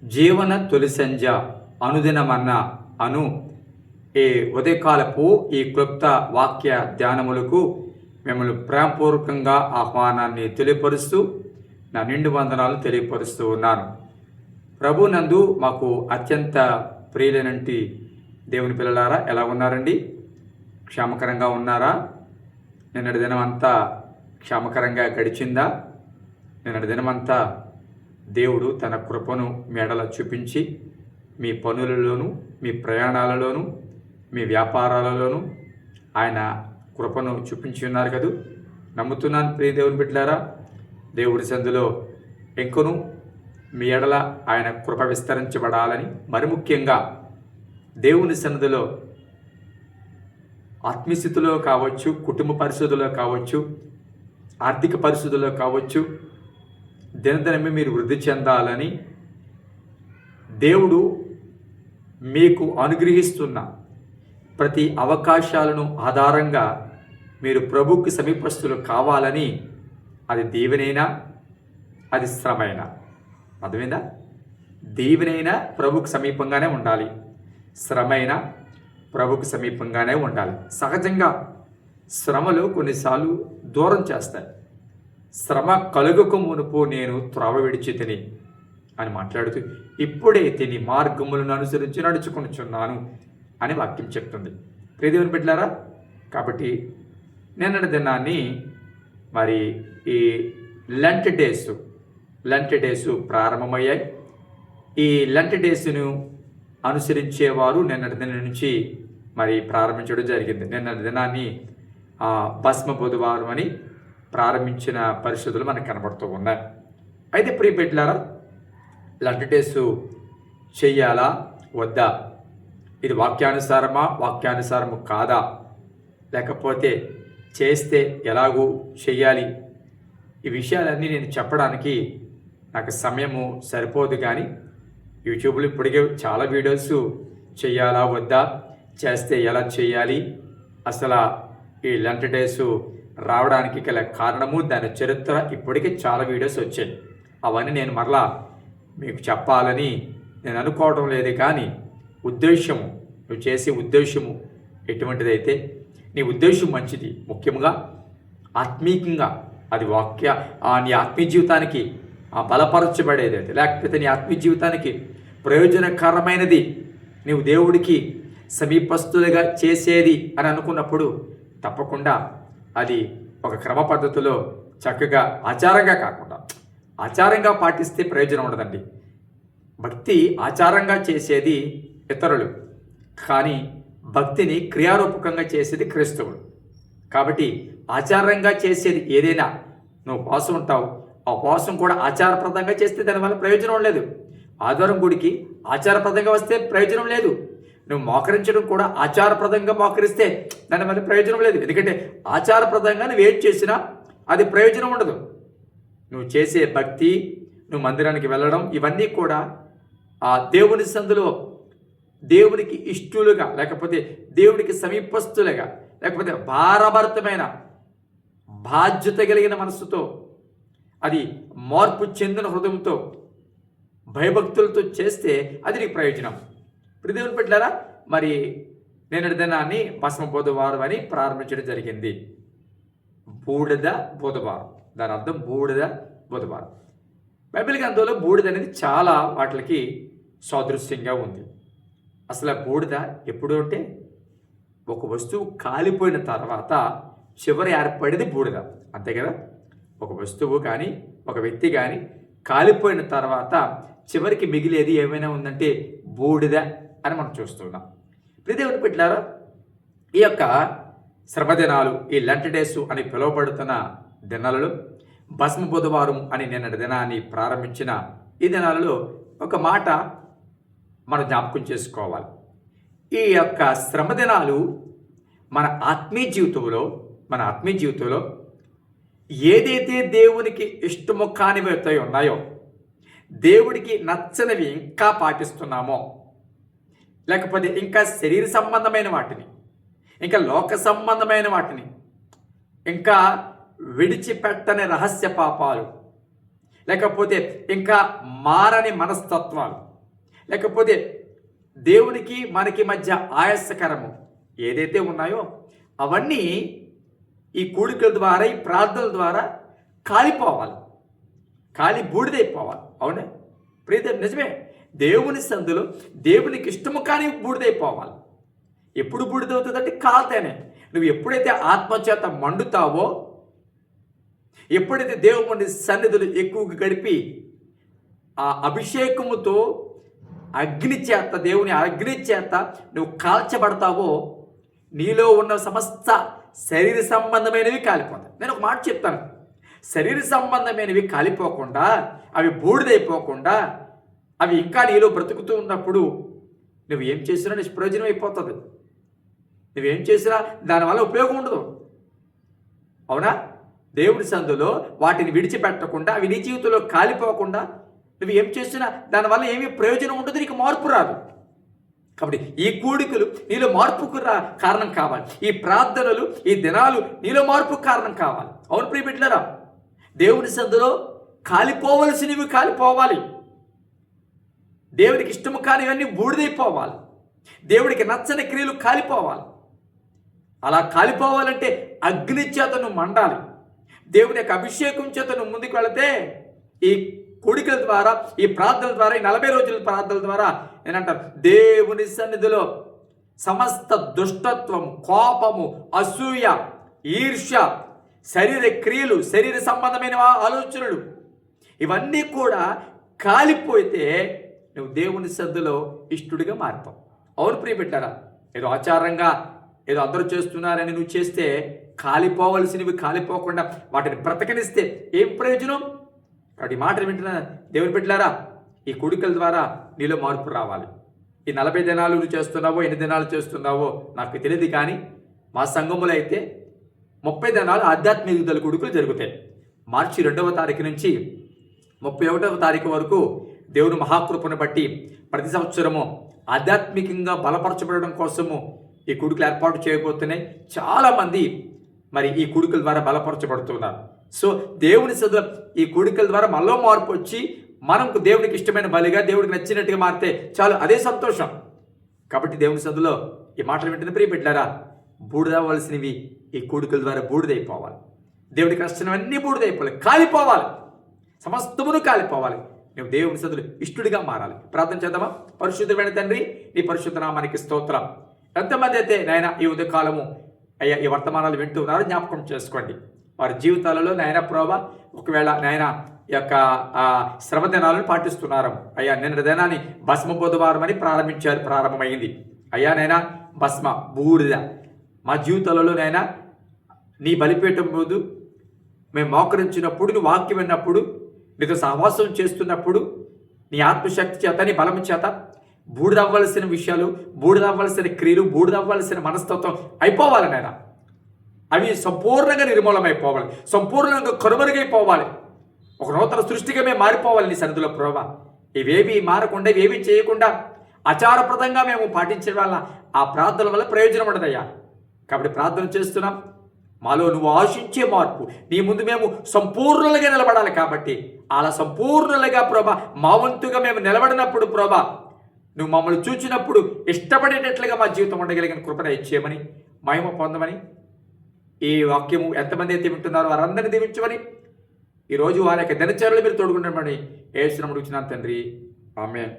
జీవన తొలి సంధ్య అనుదినమన్న అను ఈ ఉదయకాలపు ఈ క్లుప్త వాక్య ధ్యానములకు మిమ్మల్ని ప్రేమపూర్వకంగా ఆహ్వానాన్ని తెలియపరుస్తూ నా నిండు వందనాలు తెలియపరుస్తూ ఉన్నాను. ప్రభునందు మాకు అత్యంత ప్రియులైనటి దేవుని పిల్లలారా, ఎలా ఉన్నారండి? క్షేమకరంగా ఉన్నారా? నిన్నటి దినమంతా క్షేమకరంగా గడిచిందా? నిన్నటి దినమంతా దేవుడు తన కృపను మెడల చూపించి మీ పనులలోనూ, మీ ప్రయాణాలలోనూ, మీ వ్యాపారాలలోనూ ఆయన కృపను చూపించి ఉన్నారు కదూ. నమ్ముతున్నాను ప్రియ దేవుని బిడ్డలారా. దేవుడి సందులో ఇంకను మీ ఎడల ఆయన కృప విస్తరించబడాలని, మరి ముఖ్యంగా దేవుని సన్నిధిలో ఆత్మీయస్థితిలో కావచ్చు, కుటుంబ పరిస్థితుల్లో కావచ్చు, ఆర్థిక పరిస్థితుల్లో కావచ్చు, దినదినమే మీరు వృద్ధి చెందాలని దేవుడు మీకు అనుగ్రహిస్తున్న ప్రతి అవకాశాలను ఆధారంగా మీరు ప్రభువుకి సమీపస్తులు కావాలని, అది దీవెనైనా, అది శ్రమైనా, అర్థమైందా? దీవెనైనా ప్రభువుకి సమీపంగానే ఉండాలి, శ్రమైనా ప్రభువుకి సమీపంగానే ఉండాలి. సహజంగా శ్రమలు కొన్నిసార్లు దూరం చేస్తాయి. శ్రమ కలుగక మునుపు నేను త్రోవ విడిచి తిని అని మాట్లాడుతూ ఇప్పుడే తిని మార్గములను అనుసరించి నడుచుకొనుచున్నాను అని వాక్యం చెప్తుంది. ప్రియదేవుని బిడ్డలారా, కాబట్టి నిన్నటి దినాన్ని మరి ఈ లెంట్ డేస్ ప్రారంభమయ్యాయి. ఈ లెంట్ డేస్ను అనుసరించేవారు నిన్నటి దినం నుంచి మరి ప్రారంభించడం జరిగింది. నిన్నటి దినాన్ని భస్మ బుధవారం అని ప్రారంభించిన పరిస్థితులు మనకు కనబడుతూ ఉన్నాయి. అయితే ప్రియ బిడ్డలారా, లెంట్ డేస్ చెయ్యాలా వద్దా? ఇది వాక్యానుసారము కాదా? లేకపోతే చేస్తే ఎలాగూ చెయ్యాలి? ఈ విషయాలన్నీ నేను చెప్పడానికి నాకు సమయము సరిపోదు. కానీ యూట్యూబ్లో ఇప్పటికే చాలా వీడియోస్ చెయ్యాలా వద్దా, చేస్తే ఎలా చేయాలి, అసలు ఈ లెంట్ డేస్ రావడానికి గల కారణము, దాని చరిత్ర ఇప్పటికే చాలా వీడియోస్ వచ్చాయి. అవన్నీ నేను మరలా మీకు చెప్పాలని నేను అనుకోవడం లేదు. కానీ ఉద్దేశము, నువ్వు చేసే ఉద్దేశము ఎటువంటిదైతే నీ ఉద్దేశం మంచిది, ముఖ్యంగా ఆత్మీయంగా అది నీ ఆత్మీయ జీవితానికి బలపరచబడేదైతే, లేకపోతే నీ ఆత్మీయ జీవితానికి ప్రయోజనకరమైనది, నీవు దేవుడికి సమీపస్తులుగా చేసేది అని అనుకున్నప్పుడు తప్పకుండా అది ఒక క్రమ పద్ధతిలో చక్కగా ఆచారంగా కాకుండా, ఆచారంగా పాటిస్తే ప్రయోజనం ఉండదండి. భక్తి ఆచారంగా చేసేది ఇతరులు, కానీ భక్తిని క్రియారూపకంగా చేసేది క్రైస్తవుడు. కాబట్టి ఆచారంగా చేసేది ఏదైనా, నువ్వు ఉపవాసం ఉంటావు, ఆ ఉపవాసం కూడా ఆచారప్రదంగా చేస్తే దానివల్ల ప్రయోజనం లేదు. ఆదివారం గుడికి ఆచారప్రదంగా వస్తే ప్రయోజనం లేదు. నువ్వు మోకరించడం కూడా ఆచారప్రదంగా మోకరిస్తే దానివల్ల ప్రయోజనం లేదు. ఎందుకంటే ఆచారప్రదంగా నువ్వు ఏం చేసినా అది ప్రయోజనం ఉండదు. నువ్వు చేసే భక్తి, నువ్వు మందిరానికి వెళ్ళడం, ఇవన్నీ కూడా ఆ దేవుని సందులో దేవునికి ఇష్టలుగా, లేకపోతే దేవునికి సమీపస్తులుగా, లేకపోతే భారభరితమైన బాధ్యత కలిగిన మనస్సుతో, అది మార్పు చెందిన హృదయంతో, భయభక్తులతో చేస్తే అది నీకు ప్రయోజనం. ఇప్పుడు దేవుని పెట్టారా, మరి నిన్నటి దినాన్ని భస్మ బుధవారం అని ప్రారంభించడం జరిగింది. బూడిద బుధవారం, దాని అర్థం బూడిద బుధవారం. బైబిల్ గ్రంథంలో బూడిద అనేది చాలా వాటికి సాదృశ్యంగా ఉంది. అసలు బూడిద ఎప్పుడు అంటే ఒక వస్తువు కాలిపోయిన తర్వాత చివరి ఏర్పడేది బూడిద, అంతే కదా. ఒక వస్తువు కానీ, ఒక వ్యక్తి కానీ కాలిపోయిన తర్వాత చివరికి మిగిలేది ఏమైనా ఉందంటే బూడిద అని మనం చూస్తున్నాం. ప్రియదేవుని బిడ్డలారా, ఈ యొక్క శ్రమదినాలు, ఈ లెంట్ డేస్ అని పిలువబడుతున్న దినాలలో భస్మ బుధవారం అని నిన్నటి దినాన్ని ప్రారంభించిన ఈ దినాలలో ఒక మాట మనం జ్ఞాపకం చేసుకోవాలి. ఈ యొక్క శ్రమదినాలు మన ఆత్మీయ జీవితంలో ఏదైతే దేవునికి ఇష్టము కానివి ఉన్నాయో, దేవుడికి నచ్చనివి ఇంకా పాటిస్తున్నామో, లేకపోతే ఇంకా శరీర సంబంధమైన వాటిని, ఇంకా లోక సంబంధమైన వాటిని, ఇంకా విడిచిపెట్టని రహస్య పాపాలు, లేకపోతే ఇంకా మారని మనస్తత్వాలు, లేకపోతే దేవునికి మనకి మధ్య ఆయాసకరము ఏదైతే ఉన్నాయో అవన్నీ ఈ కూడికల ద్వారా, ఈ ప్రార్థనల ద్వారా కాలిపోవాలి, కాలి బూడిదైపోవాలి. అవునే ప్రియత, నిజమే. దేవుని సందులో దేవునికి ఇష్టము కానీ బూడిదైపోవాలి. ఎప్పుడు బూడిదవుతుందంటే కాల్తేనే. నువ్వు ఎప్పుడైతే ఆత్మచేత మండుతావో, ఎప్పుడైతే దేవుని సన్నిధులు ఎక్కువగా గడిపి ఆ అభిషేకముతో అగ్ని చేత, దేవుని అగ్ని చేత నువ్వు కాల్చబడతావో, నీలో ఉన్న సమస్త శరీర సంబంధమైనవి కాలిపోతాయి. నేను ఒక మాట చెప్తాను, శరీర సంబంధమైనవి కాలిపోకుండా, అవి బూడిదైపోకుండా, అవి ఇంకా నీలో బ్రతుకుతూ ఉన్నప్పుడు నువ్వు ఏం చేసినా నిష్ప్రయోజనం అయిపోతుంది. నువ్వేం చేసినా దానివల్ల ఉపయోగం ఉండదు. అవునా? దేవుడి సందులో వాటిని విడిచిపెట్టకుండా, అవి నీ జీవితంలో కాలిపోకుండా నువ్వు ఏం చేసినా దానివల్ల ఏమీ ప్రయోజనం ఉండదు, నీకు మార్పు రాదు. కాబట్టి ఈ కూడికలు నీలో మార్పుకు కారణం కావాలి. ఈ ప్రార్థనలు, ఈ దినాలు నీలో మార్పుకు కారణం కావాలి. అవును ప్రియ బిడ్డలారా, దేవుని సందులో కాలిపోవలసినవి కాలిపోవాలి. దేవుడికి ఇష్టము కానివన్నీ బూడిదైపోవాలి. దేవుడికి నచ్చని క్రియలు కాలిపోవాలి. అలా కాలిపోవాలంటే అగ్ని చేత నువ్వు మండాలి. దేవుని యొక్క అభిషేకం చేత నువ్వు ముందుకు వెళితే ఈ కూడికల ద్వారా, ఈ ప్రార్థనల ద్వారా, ఈ 40 రోజుల ప్రార్థనల ద్వారా నేనంటాను, దేవుని సన్నిధిలో సమస్త దుష్టత్వం, కోపము, అసూయ, ఈర్ష్య, శరీర క్రియలు, శరీర సంబంధమైన ఆలోచనలు ఇవన్నీ కూడా కాలిపోతే నువ్వు దేవుని సన్నిధిలో ఇష్టడిగా మారుతావు. అవును ప్రియ బిడ్డలారా, ఏదో ఆచారంగా ఏదో అందరూ చేస్తున్నారని నువ్వు చేస్తే కాలిపోవలసినవి కాలిపోకుండా వాటిని బ్రతకనిస్తే ఏం ప్రయోజనం? కాబట్టి మాటలు వింటున్నా దేవుని బిడ్డలారా, ఈ కూడికల ద్వారా నీలో మార్పు రావాలి. ఈ 40 దినాలు నువ్వు చేస్తున్నావో, ఎన్ని దినాలు చేస్తున్నావో నాకు తెలియదు, కానీ మా సంఘములో అయితే 30 దినాలు ఆధ్యాత్మిక విడుదల కూడికలు జరుగుతాయి. మార్చి 2వ తారీఖు నుంచి 31వ తారీఖు వరకు దేవుని మహాకృపను బట్టి ప్రతి సంవత్సరము ఆధ్యాత్మికంగా బలపరచబడడం కోసము ఈ కూడికలు ఏర్పాటు చేయబోతున్నాయి. చాలామంది మరి ఈ కూడికల ద్వారా బలపరచబడుతున్నారు. సో దేవుని సదువు ఈ కూడికల ద్వారా మనలో మార్పు వచ్చి మనకు దేవునికి ఇష్టమైన బలిగా, దేవుడికి నచ్చినట్టుగా మారితే చాలు, అదే సంతోషం. కాబట్టి దేవుని సదువులో ఈ మాటలు వింటున్న ప్రియ బిడ్డలారా, బూడిదవ్వాల్సినవి ఈ కూడికల ద్వారా బూడిదైపోవాలి. దేవుడికి నచ్చినవన్నీ బూడిదైపోవాలి, కాలిపోవాలి, సమస్తమును కాలిపోవాలి. నువ్వు దేవుని సదువులు ఇష్టడిగా మారాలి. ప్రార్థన చేద్దామా? పరిశుద్ధమైన తండ్రి, నీ పరిశుద్ధ నామానికి స్తోత్రం. ఎంతమంది అయితే నాయన ఈ ఉదయకాలము అయ్యా ఈ వర్తమానాలు వింటూ ఉన్నారో జ్ఞాపకం చేసుకోండి. వారి జీవితాలలో నాయన ప్రోభ, ఒకవేళ నాయన ఈ యొక్క శ్రమ దినాలను పాటిస్తున్నారు. అయ్యా నిన్న దినాన్ని భస్మ బుధవారం అని ప్రారంభమైంది. అయ్యా నైనా భస్మ, బూడిద మా జీవితాలలో నైనా నీ బలిపీఠం ముందు మేము మోకరించినప్పుడు, నీ వాక్యం విన్నప్పుడు, నీతో సహవాసం చేస్తున్నప్పుడు నీ ఆత్మశక్తి చేత, నీ బలం చేత బూడిదవ్వాల్సిన విషయాలు, బూడిదవ్వాల్సిన క్రియలు, బూడిదవ్వాల్సిన మనస్తత్వం అయిపోవాలి నాయన. అవి సంపూర్ణంగా నిర్మూలమైపోవాలి, సంపూర్ణంగా కనుమరుగైపోవాలి. ఒక నూతన సృష్టిగా మేము మారిపోవాలి నీ సన్నిధిలో ప్రభువా. ఇవేవి మారకుండా, ఇవేవి చేయకుండా ఆచారప్రదంగా మేము పాటించడం వల్ల ఆ ప్రార్థనల వల్ల ప్రయోజనం ఉండదయ్యా. కాబట్టి ప్రార్థన చేస్తున్నాం, మాలో నువ్వు ఆశించే మార్పు, నీ ముందు మేము సంపూర్ణులుగా నిలబడాలి. కాబట్టి అలా సంపూర్ణులుగా ప్రభా మా వంతుగా మేము నిలబడినప్పుడు ప్రభా, నువ్వు మమ్మల్ని చూచినప్పుడు ఇష్టపడేటట్లుగా మా జీవితం ఉండగలిగిన కృపణ ఇచ్చేయమని, మహిమ పొందమని, ఈ వాక్యము ఎంతమంది అయితే వింటున్నారో వారందరినీ దీవించమని, ఈరోజు వారి యొక్క దినచర్యలు మీరు తోడుకుంటామని యేసు నామములో అడుగుచున్నాను తండ్రి, ఆమేన్.